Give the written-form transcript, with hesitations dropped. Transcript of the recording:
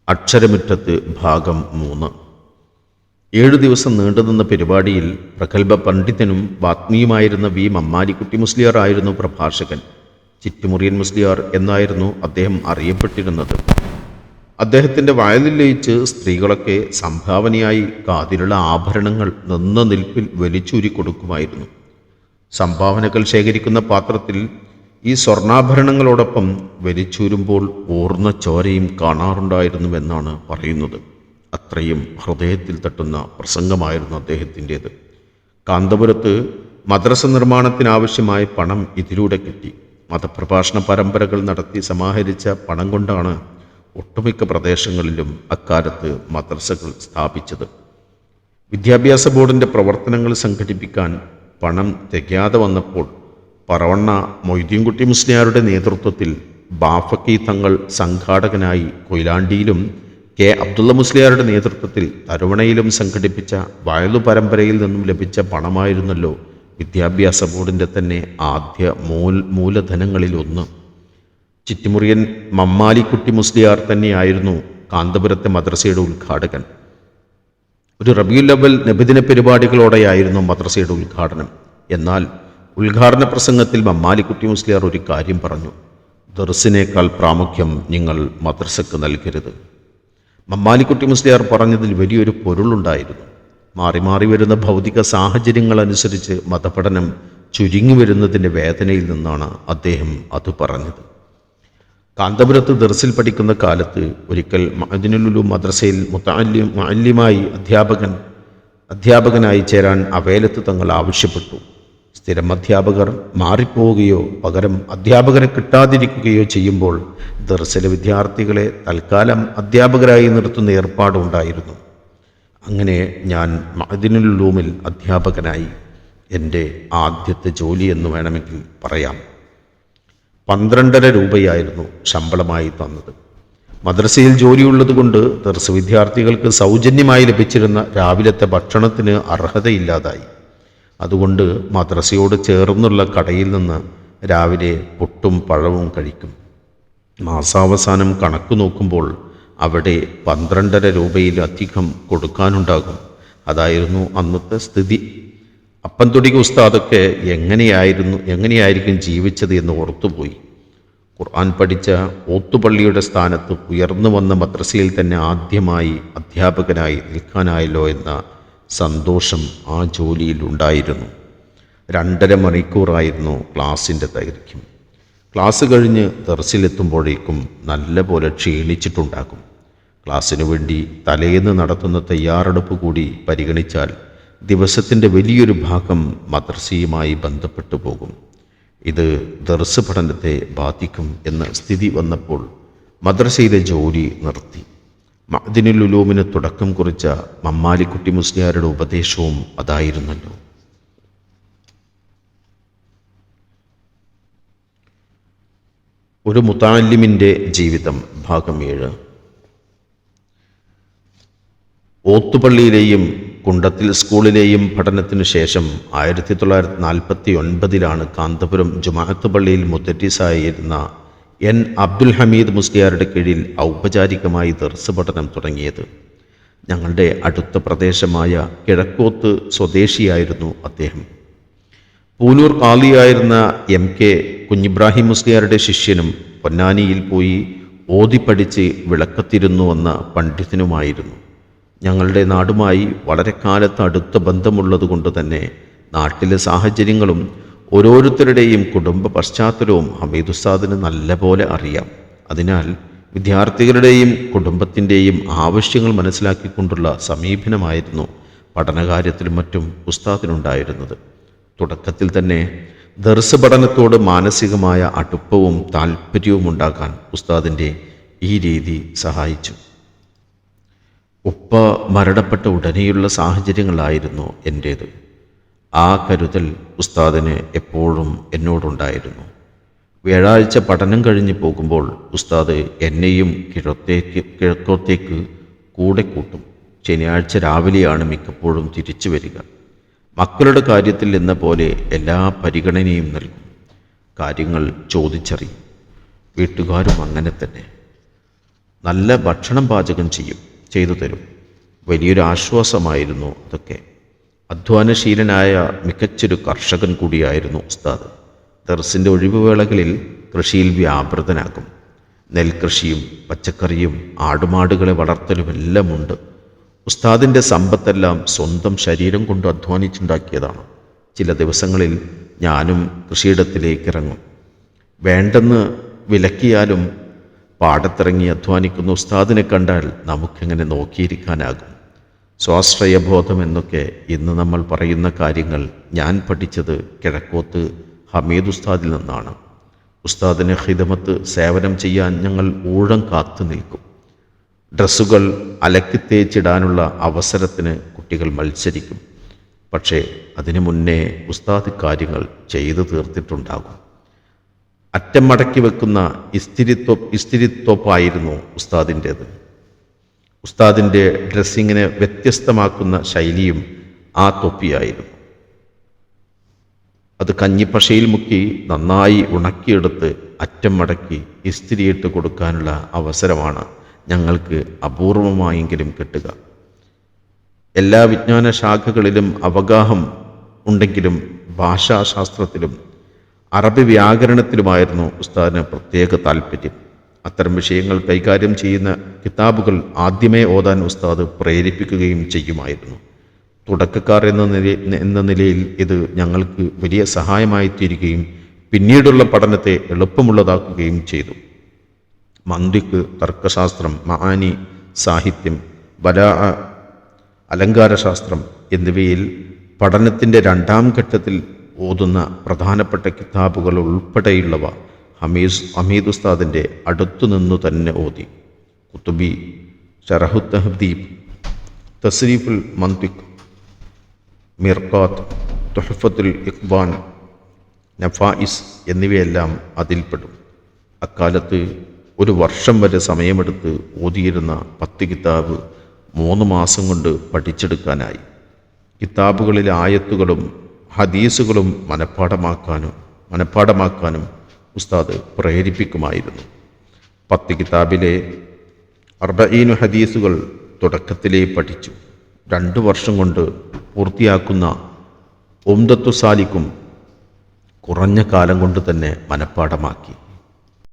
അക്ഷരമുറ്റത്ത് ഭാഗം 3. 7 ദിവസം നീണ്ടുനിന്ന പരിപാടിയിൽ പ്രഗത്ഭ പണ്ഡിതനും വാഗ്മിയുമായിരുന്ന വി മമ്മാലിക്കുട്ടി മുസ്ലിയാർ ആയിരുന്നു പ്രഭാഷകൻ. ചിറ്റുമുറിയൻ മുസ്ലിയാർ എന്നായിരുന്നു അദ്ദേഹം അറിയപ്പെട്ടിരുന്നത്. അദ്ദേഹത്തിൻ്റെ വയലിൽ ലയിച്ച് സ്ത്രീകളൊക്കെ സംഭാവനയായി കാതിലുള്ള ആഭരണങ്ങൾ നിന്ന നിൽപ്പിൽ വലിച്ചൂരി കൊടുക്കുമായിരുന്നു. സംഭാവനകൾ ശേഖരിക്കുന്ന പാത്രത്തിൽ ഈ സ്വർണ്ണാഭരണങ്ങളോടൊപ്പം വലിച്ചൂരുമ്പോൾ ഊർന്ന ചോരയും കാണാറുണ്ടായിരുന്നുവെന്നാണ് പറയുന്നത്. അത്രയും ഹൃദയത്തിൽ തട്ടുന്ന പ്രസംഗമായിരുന്നു അദ്ദേഹത്തിൻ്റേത്. കാന്തപുരത്ത് മദ്രസ നിർമ്മാണത്തിനാവശ്യമായ പണം ഇതിലൂടെ കിട്ടി. മതപ്രഭാഷണ പരമ്പരകൾ നടത്തി സമാഹരിച്ച പണം കൊണ്ടാണ് ഒട്ടുമിക്ക പ്രദേശങ്ങളിലും അക്കാലത്ത് മദ്രസകൾ സ്ഥാപിച്ചത്. വിദ്യാഭ്യാസ ബോർഡിൻ്റെ പ്രവർത്തനങ്ങൾ സംഘടിപ്പിക്കാൻ പണം തികയാതെ വന്നപ്പോൾ പറവണ്ണ മൊയ്തീൻകുട്ടി മുസ്ലിയാരുടെ നേതൃത്വത്തിൽ ബാഫക്കി തങ്ങൾ സംഘാടകനായി കൊയിലാണ്ടിയിലും കെ അബ്ദുള്ള മുസ്ലിയാരുടെ നേതൃത്വത്തിൽ തരുവണയിലും സംഘടിപ്പിച്ച വയലു പരമ്പരയിൽ നിന്നും ലഭിച്ച പണമായിരുന്നല്ലോ വിദ്യാഭ്യാസ ബോർഡിൻ്റെ തന്നെ ആദ്യ മൂലധനങ്ങളിലൊന്ന്. ചിറ്റുമുറിയൻ മമ്മാലിക്കുട്ടി മുസ്ലിയാർ തന്നെയായിരുന്നു കാന്തപുരത്തെ മദ്രസയുടെ ഉദ്ഘാടകൻ. ഒരു റബീഉൽ അവ്വൽ നബിദിന പരിപാടികളോടെയായിരുന്നു മദ്രസയുടെ ഉദ്ഘാടനം. എന്നാൽ ഉദ്ഘാടന പ്രസംഗത്തിൽ മമ്മാലിക്കുട്ടി മുസ്ലിയാർ ഒരു കാര്യം പറഞ്ഞു: ദർസിനേക്കാൾ പ്രാമുഖ്യം നിങ്ങൾ മദ്രസക്ക് നൽകരുത്. മമ്മാലിക്കുട്ടി മുസ്ലിയാർ പറഞ്ഞതിൽ വലിയൊരു പൊരുളുണ്ടായിരുന്നു. മാറി മാറി വരുന്ന ഭൗതിക സാഹചര്യങ്ങളനുസരിച്ച് മതപഠനം ചുരുങ്ങി വരുന്നതിൻ്റെ വേദനയിൽ നിന്നാണ് അദ്ദേഹം അത് പറഞ്ഞത്. കാന്തപുരത്ത് ദർസിൽ പഠിക്കുന്ന കാലത്ത് ഒരിക്കൽ മഅദിനുൽ ഉലൂം മദ്രസയിൽ മുഅല്ലിമായി അധ്യാപകനായി ചേരാൻ അവേലത്ത് തങ്ങൾ ആവശ്യപ്പെട്ടു. സ്ഥിരം അധ്യാപകർ മാറിപ്പോവുകയോ പകരം അധ്യാപകരെ കിട്ടാതിരിക്കുകയോ ചെയ്യുമ്പോൾ ദർസിലെ വിദ്യാർത്ഥികളെ തൽക്കാലം അധ്യാപകരായി നിർത്തുന്ന ഏർപ്പാടുണ്ടായിരുന്നു. അങ്ങനെ ഞാൻ മഅദിനുൽ ഉലൂമിൽ അധ്യാപകനായി. എൻ്റെ ആദ്യത്തെ ജോലി എന്ന് വേണമെങ്കിൽ പറയാം. 12.5 രൂപയായിരുന്നു ശമ്പളമായി തന്നത്. മദ്രസയിൽ ജോലിയുള്ളതുകൊണ്ട് ദർസ് വിദ്യാർത്ഥികൾക്ക് സൗജന്യമായി ലഭിച്ചിരുന്ന രാവിലത്തെ ഭക്ഷണത്തിന് അർഹതയില്ലാതായി. അതുകൊണ്ട് മദ്രസയോട് ചേർന്നുള്ള കടയിൽ നിന്ന് രാവിലെ പുട്ടും പഴവും കഴിക്കും. മാസാവസാനം കണക്ക് നോക്കുമ്പോൾ അവിടെ 12.5 രൂപയിലധികം കൊടുക്കാനുണ്ടാകും. അതായിരുന്നു അന്നത്തെ സ്ഥിതി. അപ്പൻതൊടിക ഉസ്താദൊക്കെ എങ്ങനെയായിരിക്കും ജീവിച്ചത് എന്ന് ഓർത്തുപോയി. ഖുർആൻ പഠിച്ച ഓത്തുപള്ളിയുടെ സ്ഥാനത്ത് ഉയർന്നു വന്ന മദ്രസയിൽ തന്നെ ആദ്യമായി അധ്യാപകനായി നിൽക്കാനായല്ലോ എന്ന സന്തോഷം ആ ജോലിയിൽ ഉണ്ടായിരുന്നു. 2.5 മണിക്കൂറായിരുന്നു ക്ലാസ്സിൻ്റെ ദൈർഘ്യം. ക്ലാസ് കഴിഞ്ഞ് ദർസിലെത്തുമ്പോഴേക്കും നല്ല പോലെ ക്ഷീണിച്ചിട്ടുണ്ടാകും. ക്ലാസ്സിനു വേണ്ടി തലേന്ന് നടത്തുന്ന തയ്യാറെടുപ്പ് കൂടി പരിഗണിച്ചാൽ ദിവസത്തിൻ്റെ വലിയൊരു ഭാഗം മദ്രസയുമായി ബന്ധപ്പെട്ടു പോകും. ഇത് ദർസ് പഠനത്തെ ബാധിക്കും എന്ന സ്ഥിതി വന്നപ്പോൾ മദ്രസയിലെ ജോലി നിർത്തി. മഅദിനുൽ ഉലൂമിന് തുടക്കം കുറിച്ച മമ്മാലിക്കുട്ടി മുസ്ലിയാരുടെ ഉപദേശവും അതായിരുന്നല്ലോ. ഒരു മുതഅല്ലിമിൻ്റെ ജീവിതം ഭാഗം 7. ഓത്തുപള്ളിയിലെയും കുണ്ടത്തിൽ സ്കൂളിലെയും പഠനത്തിനു ശേഷം 1949 കാന്തപുരം ജുമാഅത്ത് പള്ളിയിൽ മുദരിസായിരുന്ന എൻ അബ്ദുൽ ഹമീദ് മുസ്ലിയാരുടെ കീഴിൽ ഔപചാരികമായി ദർസ് പഠനം തുടങ്ങിയത്. ഞങ്ങളുടെ അടുത്ത പ്രദേശമായ കിഴക്കോത്ത് സ്വദേശിയായിരുന്നു അദ്ദേഹം. പൂനൂർ ഖാളിയായിരുന്ന MK കുഞ്ഞിബ്രാഹിം മുസ്ലിയാരുടെ ശിഷ്യനും പൊന്നാനിയിൽ പോയി ഓതിപ്പഠിച്ച് വിളക്കത്തിരുന്നു വന്ന പണ്ഡിതനുമായിരുന്നു. ഞങ്ങളുടെ നാടുമായി വളരെ കാലത്ത് അടുത്ത ബന്ധമുള്ളതുകൊണ്ട് തന്നെ നാട്ടിലെ സാഹചര്യങ്ങളും ഓരോരുത്തരുടെയും കുടുംബ പശ്ചാത്തലവും ഹമീദ് ഉസ്താദിന് നല്ലപോലെ അറിയാം. അതിനാൽ വിദ്യാർത്ഥികളുടെയും കുടുംബത്തിൻ്റെയും ആവശ്യങ്ങൾ മനസ്സിലാക്കിക്കൊണ്ടുള്ള സമീപനമായിരുന്നു പഠനകാര്യത്തിലും മറ്റും ഉസ്താദിനുണ്ടായിരുന്നത്. തുടക്കത്തിൽ തന്നെ ദർസ് പഠനത്തോട് മാനസികമായ അടുപ്പവും താല്പര്യവും ഉണ്ടാക്കാൻ ഉസ്താദിൻ്റെ ഈ രീതി സഹായിച്ചു. ഉപ്പ മരണപ്പെട്ട ഉടനെയുള്ള സാഹചര്യങ്ങളായിരുന്നു എൻ്റേത്. ആ കരുതൽ ഉസ്താദിന് എപ്പോഴും എന്നോടുണ്ടായിരുന്നു. വ്യാഴാഴ്ച പഠനം കഴിഞ്ഞ് പോകുമ്പോൾ ഉസ്താദ് എന്നെയും കിഴക്കോത്തേക്ക് കൂടെ കൂട്ടും. ശനിയാഴ്ച രാവിലെയാണ് മിക്കപ്പോഴും തിരിച്ചു വരിക. മക്കളുടെ കാര്യത്തിൽ എന്ന പോലെ എല്ലാ പരിഗണനയും നൽകും. കാര്യങ്ങൾ ചോദിച്ചറിയും. വീട്ടുകാരും അങ്ങനെ തന്നെ. നല്ല ഭക്ഷണം പാചകം ചെയ്തു തരും. വലിയൊരു ആശ്വാസമായിരുന്നു അതൊക്കെ. അധ്വാനശീലനായ മികച്ചൊരു കർഷകൻ കൂടിയായിരുന്നു ഉസ്താദ്. ദർസിൻ്റെ ഒഴിവുവേളകളിൽ കൃഷിയിൽ വ്യാപൃതനാകും. നെൽകൃഷിയും പച്ചക്കറിയും ആടുമാടുകളെ വളർത്തലുമെല്ലാം ഉണ്ട്. ഉസ്താദിൻ്റെ സമ്പത്തെല്ലാം സ്വന്തം ശരീരം കൊണ്ട് അധ്വാനിച്ചുണ്ടാക്കിയതാണ്. ചില ദിവസങ്ങളിൽ ഞാനും കൃഷിയിടത്തിലേക്ക് ഇറങ്ങും. വേണ്ടെന്ന് വിലക്കിയാലും പാടത്തിറങ്ങി അധ്വാനിക്കുന്ന ഉസ്താദിനെ കണ്ടാൽ നമുക്കെങ്ങനെ നോക്കിയിരിക്കാനാകും. സ്വാശ്രയബോധം എന്നൊക്കെ ഇന്ന് നമ്മൾ പറയുന്ന കാര്യങ്ങൾ ഞാൻ പഠിച്ചത് കിഴക്കോത്ത് ഹമീദ് ഉസ്താദിൽ നിന്നാണ്. ഉസ്താദിന് ഖിദമത്ത് സേവനം ചെയ്യാൻ ഞങ്ങൾ ഊഴം കാത്തു നിൽക്കും. ഡ്രസ്സുകൾ അലക്കി തേച്ചിടാനുള്ള അവസരത്തിന് കുട്ടികൾ മത്സരിക്കും. പക്ഷേ അതിനു മുന്നേ ഉസ്താദ് കാര്യങ്ങൾ ചെയ്തു തീർത്തിട്ടുണ്ടാകും. അറ്റം മടക്കി വെക്കുന്ന ഇസ്തിരിത്തോപ്പായിരുന്നു ഉസ്താദിൻ്റേത്. ഉസ്താദിൻ്റെ ഡ്രസ്സിങ്ങിനെ വ്യത്യസ്തമാക്കുന്ന ശൈലിയും ആ തൊപ്പിയായിരുന്നു. അത് കഞ്ഞിപ്പശയിൽ മുക്കി നന്നായി ഉണക്കിയെടുത്ത് അറ്റം മടക്കി ഇസ്തിരിയിട്ട് കൊടുക്കാനുള്ള അവസരമാണ് ഞങ്ങൾക്ക് അപൂർവമായെങ്കിലും കിട്ടുക. എല്ലാ വിജ്ഞാന ശാഖകളിലും അവഗാഹം ഉണ്ടെങ്കിലും ഭാഷാശാസ്ത്രത്തിലും അറബി വ്യാകരണത്തിലുമായിരുന്നു ഉസ്താദിന് പ്രത്യേക താല്പര്യം. അത്തരം വിഷയങ്ങൾ കൈകാര്യം ചെയ്യുന്ന കിതാബുകൾ ആദ്യമേ ഓതാൻ ഉസ്താദ് പ്രേരിപ്പിക്കുകയും ചെയ്യുമായിരുന്നു. തുടക്കക്കാർ എന്ന നിലയിൽ ഇത് ഞങ്ങൾക്ക് വലിയ സഹായമായി തീരുകയും പിന്നീടുള്ള പഠനത്തെ എളുപ്പമുള്ളതാക്കുകയും ചെയ്തു. മന്തിക്ക്, തർക്കശാസ്ത്രം, മആനി, സാഹിത്യം, ബലാഅ, അലങ്കാരശാസ്ത്രം എന്നിവയിൽ പഠനത്തിൻ്റെ രണ്ടാം ഘട്ടത്തിൽ ഓതുന്ന പ്രധാനപ്പെട്ട കിതാബുകൾ ഉൾപ്പെടെയുള്ളവ ഹമീദ് ഉസ്താദിൻ്റെ അടുത്തുനിന്നു തന്നെ ഓതി. കുത്തുബി, ശറഹു തഹ്ദീബ്, തസ്രീഫുൽ മന്തിഖ്, മിർഖാത്ത്, തുഹ്ഫത്തുൽ ഇഖ്ബാൻ, നഫായിസ് എന്നിവയെല്ലാം അതിൽപ്പെടും. അക്കാലത്ത് ഒരു വർഷം വരെ സമയമെടുത്ത് ഓതിയിരുന്ന 10 കിതാബ് 3 മാസം കൊണ്ട് പഠിച്ചെടുക്കാനായി. കിതാബുകളിലെ ആയത്തുകളും ഹദീസുകളും മനഃപ്പാടമാക്കാനും ഉസ്താദ് പ്രേരിപ്പിക്കുമായിരുന്നു. 10 കിതാബിലെ 40 ഹദീസുകൾ തുടക്കത്തിലേ പഠിച്ചു. 2 വർഷം കൊണ്ട് പൂർത്തിയാക്കുന്ന ഉംദത്തു സാലിക്കും കുറഞ്ഞ കാലം കൊണ്ട് തന്നെ മനഃപ്പാടമാക്കി.